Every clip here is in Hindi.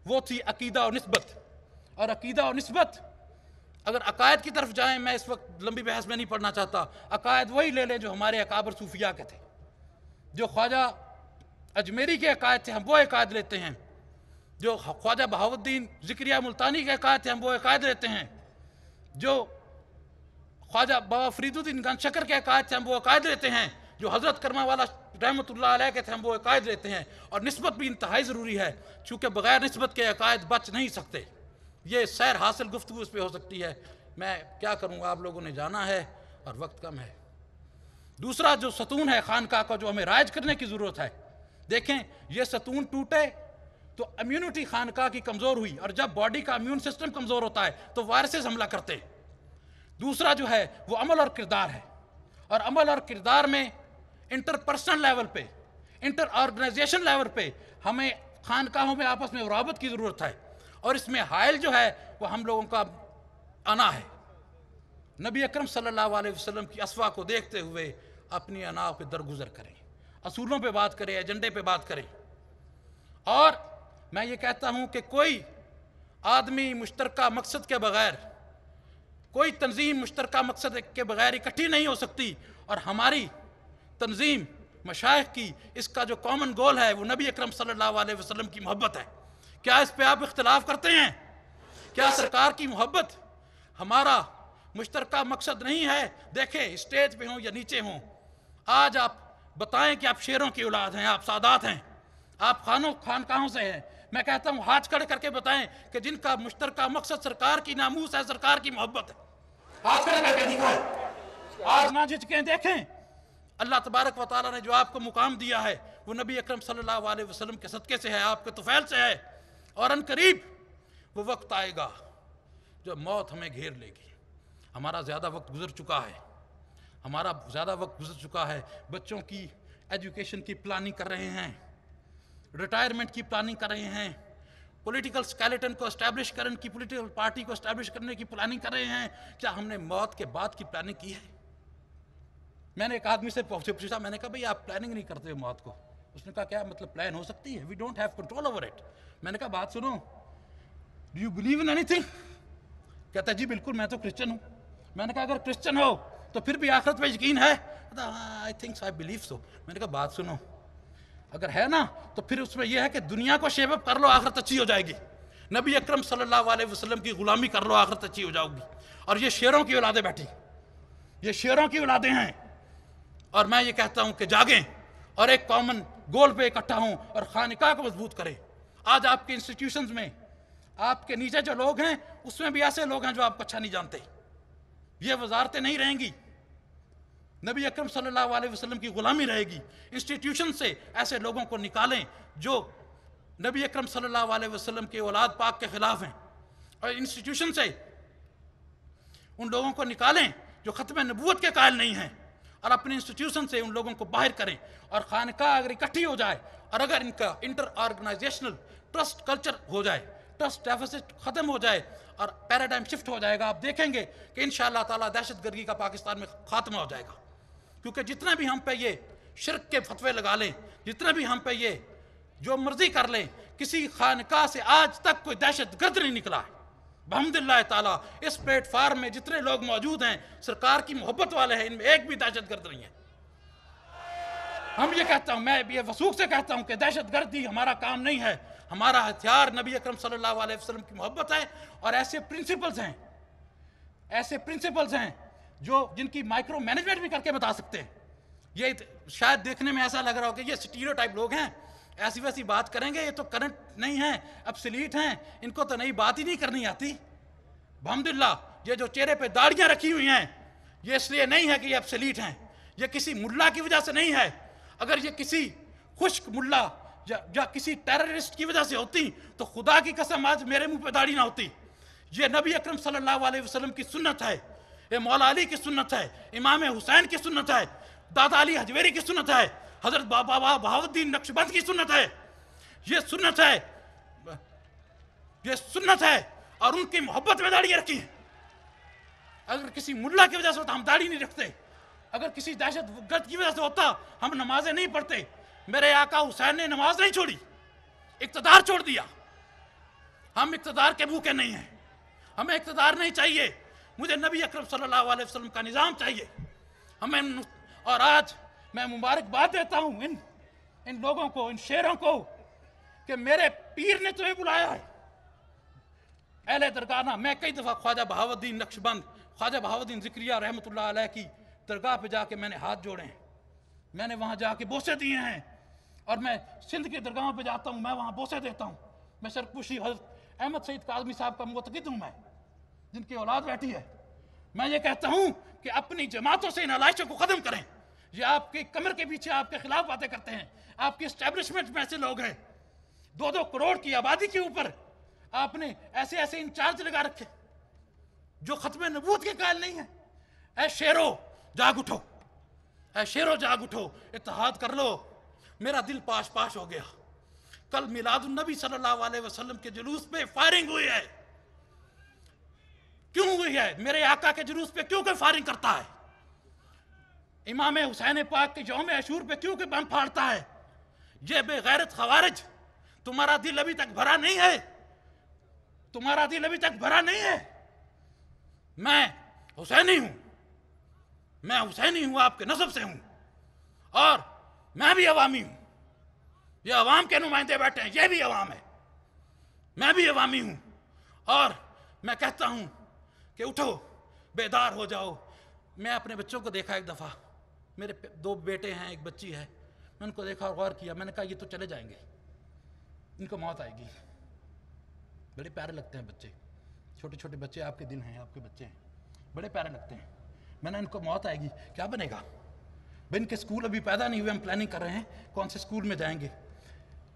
वो थी अकीदा और निस्बत। और अकीदा और निस्बत, अगर अकायद की तरफ जाएं, मैं इस वक्त लंबी बहस में नहीं पढ़ना चाहता, अकायद वही ले लें जो हमारे अकाबर सूफिया के थे। जो ख्वाजा अजमेरी के अकायद थे हम वो अकायद लेते हैं, जो ख्वाजा बहाउद्दीन ज़िक्रिया मुल्तानी के अकायद थे हम वो अकायद लेते हैं, जो ख्वाजा बाबा फरीदुद्दीन गंजशकर के अकायद थे हम वो अकायद लेते हैं, जो हज़रत करमा वाला रहमतुल्लाह अलैह के थे हम वो अकायद लेते हैं। और निस्बत भी इंतहाई ज़रूरी है, चूँकि बग़ैर निस्बत के अकायद बच नहीं सकते। ये सैर हासिल गुफ्तगू इस पर हो सकती है, मैं क्या करूँगा, आप लोगों ने जाना है और वक्त कम है। दूसरा जो सतून है खानका का, जो हमें राइज करने की ज़रूरत है, देखें ये सतून टूटे तो इम्यूनिटी खानका की कमज़ोर हुई, और जब बॉडी का इम्यून सिस्टम कमज़ोर होता है तो वायरसेस हमला करते हैं। दूसरा जो है वो अमल और किरदार है, और अमल और किरदार में इंटरपर्सनल लेवल पे, इंटर ऑर्गेनाइजेशन लेवल पे हमें खानकाहों में आपस में रवाबत की ज़रूरत है। और इसमें हायल जो है वो हम लोगों का अना है। नबी अकरम सल्लल्लाहु अलैहि वसल्लम की असवा को देखते हुए अपनी अना पे दरगुजर करें, असूलों पे बात करें, एजेंडे पे बात करें। और मैं ये कहता हूँ कि कोई आदमी मुश्तरका मकसद के बगैर, कोई तंजीम मुश्तरका मकसद के बगैर इकट्ठी नहीं हो सकती। और हमारी तंजीम मशाइख की इसका जो कॉमन गोल है वो नबी अकरम सल्लल्लाहु अलैहि वसल्लम की मोहब्बत है। क्या इस पे आप इख्तिलाफ करते हैं? क्या सरकार की मोहब्बत हमारा मुश्तरका मकसद नहीं है? देखें, स्टेज पे हों या नीचे हों, आज आप बताएं कि आप शेरों की औलाद हैं, आप सादात हैं, आप खानकाहों से हैं। मैं कहता हूँ हाथ खड़े करके बताएं कि जिनका मुश्तरका मकसद सरकार की नामूस है, सरकार की मोहब्बत है। हाथ खड़े करके दिखाएं, आज ना झिझकें। देखें, अल्लाह तबारक व तआला ने जो आपको मुकाम दिया है वो नबी अकरम सल्लल्लाहु अलैहि वसल्लम के सदक़े से है, आपके तुफैल से है। और अनकरीब वो वक्त आएगा जो मौत हमें घेर लेगी। हमारा ज़्यादा वक्त गुजर चुका है, हमारा ज़्यादा वक्त गुजर चुका है। बच्चों की एजुकेशन की प्लानिंग कर रहे हैं, रिटायरमेंट की प्लानिंग कर रहे हैं, पॉलिटिकल स्केलेटन को इस्टेब्लिश करने की, पॉलिटिकल पार्टी को इस्टेब्लिश करने की प्लानिंग कर रहे हैं। क्या हमने मौत के बाद की प्लानिंग की है? मैंने एक आदमी से पूछा, मैंने कहा भाई आप प्लानिंग नहीं करते हो मौत को? उसने कहा क्या मतलब प्लान हो सकती है? We don't have control over it. मैंने कहा बात सुनो, do you believe in anything? कहता जी बिल्कुल, मैं तो क्रिश्चियन हूँ। मैंने कहा अगर क्रिश्चियन हो तो फिर भी आखिरत पे यकीन है? I think I believe so. मैंने कहा बात सुनो, अगर है ना तो फिर उसमें यह है कि दुनिया को शेप अप कर लो, आखिरत अच्छी हो जाएगी। नबी अकरम सल्लल्लाहु अलैहि वसल्लम की गुलामी कर लो, आखिरत अच्छी हो जाओगी। और ये शेरों की औलादें बैठी, ये शेरों की औलादें हैं। और मैं ये कहता हूँ कि जागें और एक कॉमन गोल पे इकट्ठा हों और खानिका को मजबूत करें। आज आपके इंस्टीट्यूशंस में आपके नीचे जो लोग हैं उसमें भी ऐसे लोग हैं जो आपको अच्छा नहीं जानते। ये वजारतें नहीं रहेंगी, नबी अकरम सल्लल्लाहु अलैहि वसल्लम की गुलामी रहेगी। इंस्टीट्यूशन से ऐसे लोगों को निकालें जो नबी अकरम सल्लल्लाहु अलैहि वसल्लम के औलाद पाक के खिलाफ हैं, और इंस्टीट्यूशन से उन लोगों को निकालें जो ख़त्म नबूवत के कायल नहीं हैं, और अपने इंस्टीट्यूशन से उन लोगों को बाहर करें। और खानका अगर इकट्ठी हो जाए और अगर इनका इंटर ऑर्गेनाइजेशनल ट्रस्ट कल्चर हो जाए, ट्रस्ट डेफिसिट ख़त्म हो जाए और पैराडाइम शिफ्ट हो जाएगा, आप देखेंगे कि इंशाअल्लाह ताला दहशतगर्दी का पाकिस्तान में खात्मा हो जाएगा। क्योंकि जितना भी हम पे ये शिर्क के फतवे लगा लें, जितना भी हम पे ये जो मर्जी कर लें, किसी खानका से आज तक कोई दहशतगर्द नहीं निकला है। अल्हम्दुलिल्लाह ताला इस प्लेटफार्म में जितने लोग मौजूद हैं सरकार की मोहब्बत वाले हैं, इनमें एक भी दहशतगर्द नहीं है। हम ये कहता हूँ, मैं ये वसूख से कहता हूँ कि दहशतगर्दी हमारा काम नहीं है। हमारा हथियार नबी अकरम सल्लल्लाहु अलैहि वसल्लम की मोहब्बत है। और ऐसे प्रिंसिपल्स हैं, ऐसे प्रिंसिपल्स हैं जो जिनकी माइक्रो मैनेजमेंट भी करके बता सकते हैं। ये शायद देखने में ऐसा लग रहा हो कि ये स्टीरियोटाइप लोग हैं, ऐसी वैसी बात करेंगे, ये तो करंट नहीं है, एब्सोल्यूट हैं, इनको तो नई बात ही नहीं करनी आती। अल्हम्दुलिल्लाह ये जो चेहरे पे दाढ़ियाँ रखी हुई हैं ये इसलिए नहीं है कि ये एब्सोल्यूट हैं, ये किसी मुल्ला की वजह से नहीं है। अगर ये किसी खुश्क मुल्ला या किसी टेररिस्ट की वजह से होती तो खुदा की कसम आज मेरे मुंह पे दाढ़ी ना होती। ये नबी अकरम सल्लल्लाहु अलैहि वसल्लम की सुन्नत है, ये मौला अली की सुन्नत है, इमाम हुसैन की सुन्नत है, दादा अली हजवेरी की सुन्नत है, हजरत बाबा बहाउद्दीन नक्शबंद की सुन्नत है। ये सुन्नत है, ये सुन्नत है। और उनकी मोहब्बत में दाढ़ी रखी है। अगर किसी मुल्ला की वजह से होता हम दाढ़ी नहीं रखते, अगर किसी दहशतगर्द की वजह से होता हम नमाजें नहीं पढ़ते। मेरे आका हुसैन ने नमाज नहीं छोड़ी, इक़्तिदार छोड़ दिया। हम इक़्तिदार के भूखे नहीं हैं, हमें इक़्तिदार नहीं चाहिए, मुझे नबी अकरम सल्लल्लाहु अलैहि वसल्लम का निज़ाम चाहिए हमें। और आज मैं मुबारकबाद देता हूँ इन लोगों को, इन शेरों को, कि मेरे पीर ने तुम्हें बुलाया है। अहले दरगाह, मैं कई दफ़ा ख्वाजा बहाउद्दीन नक्शबंद, ख्वाजा बहाउद्दीन ज़िक्रिया रहमतुल्लाह अलैह की दरगाह पे जाके मैंने हाथ जोड़े हैं, मैंने वहाँ जाके बोसे दिए हैं, और मैं सिंध की दरगाहों पे जाता हूँ, मैं वहाँ बोसे देता हूँ। मैं शरकपुशी हज़रत अहमद सईद काज़मी साहब का मुतक़िद हूँ, मैं जिनकी औलाद बैठी है। मैं ये कहता हूँ कि अपनी जमातों से इन अलाइशों को ख़त्म करें। ये आपके कमर के पीछे आपके खिलाफ बातें करते हैं, आपकी इस्टेब्लिशमेंट में ऐसे लोग हैं, 2-2 करोड़ की आबादी के ऊपर आपने ऐसे ऐसे इंचार्ज लगा रखे जो खत्म नबूवत के कायल नहीं है। ऐ शेरो जाग उठो, ऐ शेरो जाग उठो, इत्तेहाद कर लो। मेरा दिल पाश पाश हो गया। कल मिलादुन नबी सल्लल्लाहु अलैहि वसल्लम के जुलूस पे फायरिंग हुई है। क्यों हुई है? मेरे आका के जुलूस पे क्यों कोई फायरिंग करता है? इमाम हुसैन पाक के यौम अशूर पे क्यों कोई बम फाड़ता है? ये बेगैरत खवारिज, तुम्हारा दिल अभी तक भरा नहीं है, तुम्हारा दिल अभी तक भरा नहीं है। मैं हुसैनी हूं, मैं हुसैनी हूं, आपके नस्ब से हूं, और मैं भी अवामी हूं। ये अवाम के नुमाइंदे बैठे हैं, ये भी अवाम है, मैं भी अवामी हूं। और मैं कहता हूं कि उठो, बेदार हो जाओ। मैं अपने बच्चों को देखा, एक दफ़ा मेरे 2 बेटे हैं, एक बच्ची है, मैं उनको देखा और गौर किया। मैंने कहा ये तो चले जाएंगे, इनको मौत आएगी। बड़े प्यारे लगते हैं बच्चे, छोटे छोटे बच्चे, आपके दिन हैं, आपके बच्चे हैं, बड़े प्यारे लगते हैं। मैंने इनको मौत आएगी, क्या बनेगा भाई? इनके स्कूल अभी पैदा नहीं हुए, हम प्लानिंग कर रहे हैं कौन से स्कूल में जाएंगे,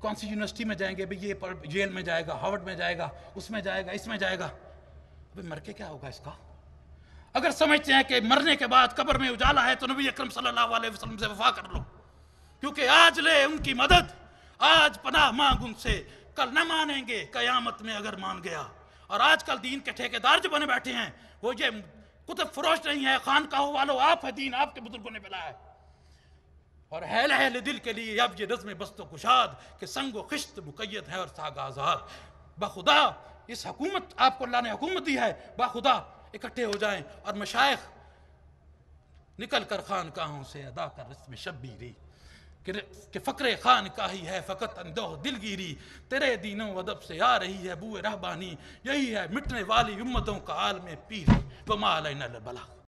कौन सी यूनिवर्सिटी में जाएंगे। भाई ये जेल में जाएगा, हार्वर्ड में जाएगा, उसमें जाएगा, इसमें जाएगा। भाई मर के क्या होगा इसका? अगर समझते हैं कि मरने के बाद कब्र में उजाला है तो नबी अकरम सल्लल्लाहु अलैहि वसल्लम से वफा कर लो, क्योंकि आज ले उनकी मदद, आज पनाह मांग उनसे, कल न मानेंगे कयामत में अगर मान गया। और आजकल दीन के ठेकेदार जो बने बैठे हैं, वो ये कुतुब फरोश नहीं है, खानकाहों वालों, आप है दीन, आपके बुजुर्गों ने मिला है। और हैल हैल दिल के लिए अब ये नज़्म बस्तो कुशाद कि संगो खिश्त मुक़य्यद है और साग आज़ाद। बाखुदा इस हुकूमत, आपको अल्लाह ने हुकूमत दी है, बाखुदा इकट्ठे हो जाएं और मशाइख निकल कर खानकाहों से अदा कर रस्म शब्बीरी कि फ़क्र खानकाही है फ़कत अंदोह दिलगिरी, तेरे दीनों वदब से आ रही है बूए रहबानी, यही है मिटने वाली उम्मतों का आलम पीर, वमा अलैना इल्लल बलाग।